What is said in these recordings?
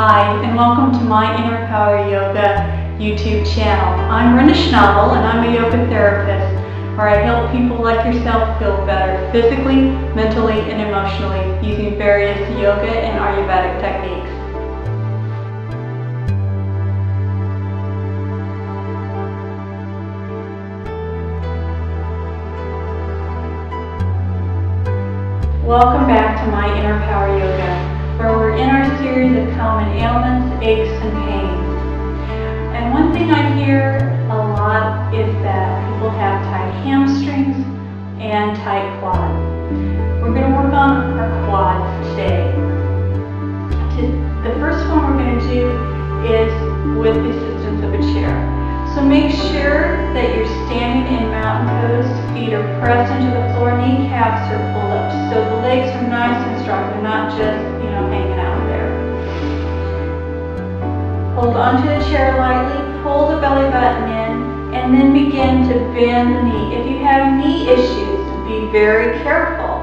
Hi, and welcome to my Inner Power Yoga YouTube channel. I'm Brenda Schnabel, and I'm a yoga therapist where I help people like yourself feel better physically, mentally, and emotionally using various yoga and Ayurvedic techniques. Welcome back to my Inner Power Yoga, where we're in our series of common ailments, aches, and pains. And one thing I hear a lot is that people have tight hamstrings and tight quads. We're going to work on our quads today. The first one we're going to do is with the assistance of a chair. So make sure that you're standing in mountain pose, feet are pressed into the floor, kneecaps are pulled up, so the legs are nice and strong, they're not just, hanging out there. Hold onto the chair lightly, pull the belly button in, and then begin to bend the knee. If you have knee issues, be very careful.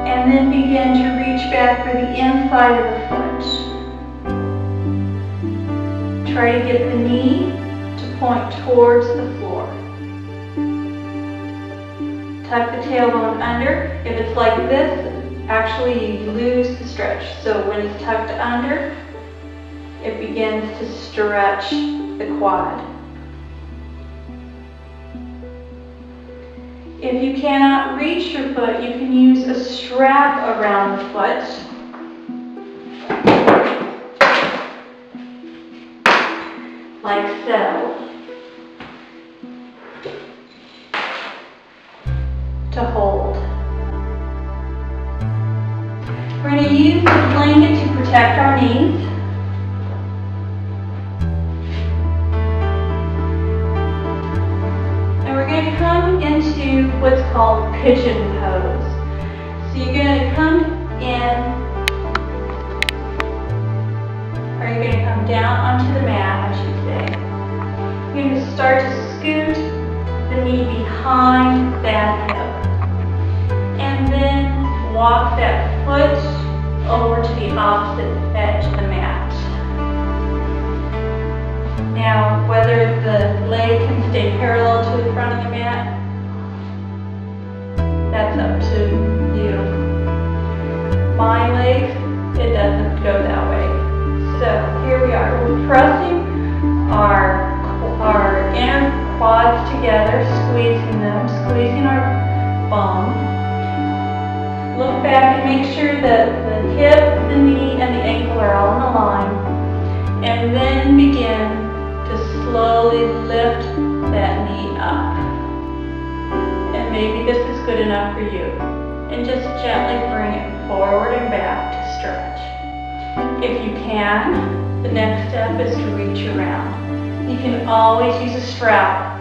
And then begin to reach back for the inside of the foot. Try to get the knee to point towards the floor. Tuck the tailbone under. If it's like this, actually you lose the stretch. So when it's tucked under, it begins to stretch the quad. If you cannot reach your foot, you can use a strap around the foot. Like so, to hold. We're going to use the blanket to protect our knees. And we're going to come into what's called pigeon pose. So you're going to come in, or you're going to come down onto the mat, I should say. You're going to start to scoot the knee behind that hip. And then walk that foot over to the opposite edge of the mat. Now, whether the leg can stay parallel to the front of the mat, that's up to you. My legs, it doesn't go that way. So here we are. We're pressing our inner quads together, squeezing them, squeezing our bum. Look back and make sure that the hip, the knee, and the ankle are all in a line. And then begin to slowly lift that knee up. And maybe this is good enough for you. And just gently bring it forward and back to stretch. If you can, the next step is to reach around. You can always use a strap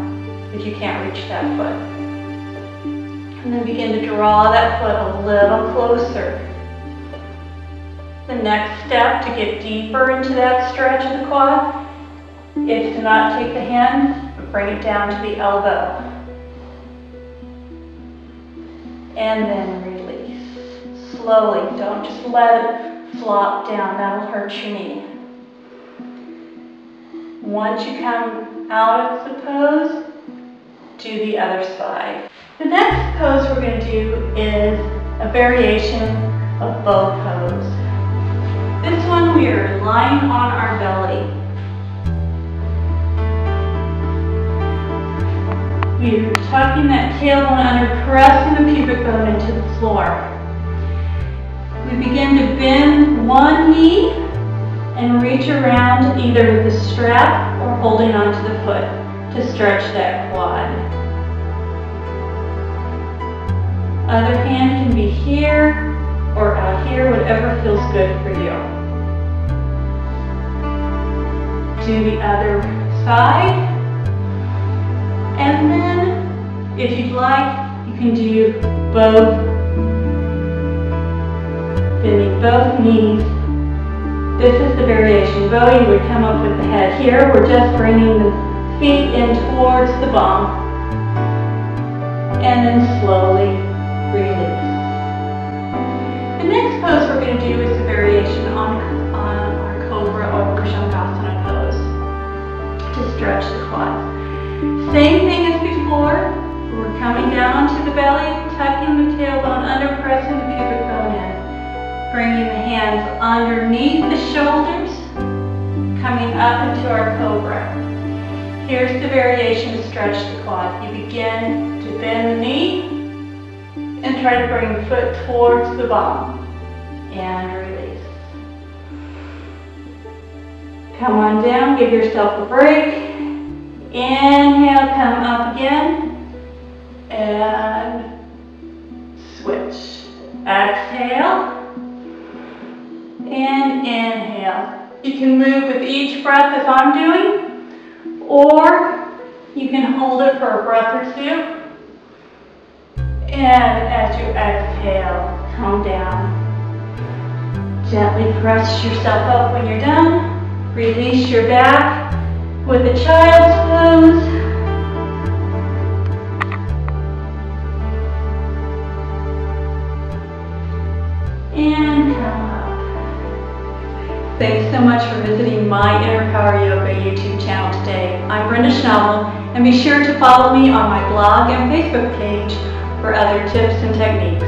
if you can't reach that foot. And then begin to draw that foot a little closer. The next step to get deeper into that stretch of the quad is to not take the hand, but bring it down to the elbow. And then release. Slowly, don't just let it flop down, that'll hurt your knee. Once you come out of the pose, do the other side. The next pose we're going to do is a variation of bow pose. This one we are lying on our belly. We're tucking that tailbone under, pressing the pubic bone into the floor. We begin to bend one knee and reach around either with a strap or holding onto the foot to stretch that quad. Other hand can be here or out here, whatever feels good for you. Do the other side. And then, if you'd like, you can do both, bending both knees. This is the variation. Bow, you would come up with the head here. We're just bringing the feet in towards the bum. And then slowly release. The next pose we're going to do is a variation on Shavasana pose to stretch the quads. Same thing as before. We're coming down to the belly, tucking the tailbone under, pressing the pubic bone in. Bringing the hands underneath the shoulders, coming up into our cobra. Here's the variation to stretch the quad. You begin to bend the knee and try to bring the foot towards the bottom. And release. Come on down, give yourself a break. Inhale, come up again. And switch. Exhale. And inhale. You can move with each breath as I'm doing, or you can hold it for a breath or two. And as you exhale, come down. Gently press yourself up when you're done. Release your back with a child's pose. And come up. Thanks so much for visiting my Inner Power Yoga YouTube channel today. I'm Brenda Schnabel, and be sure to follow me on my blog and Facebook page for other tips and techniques.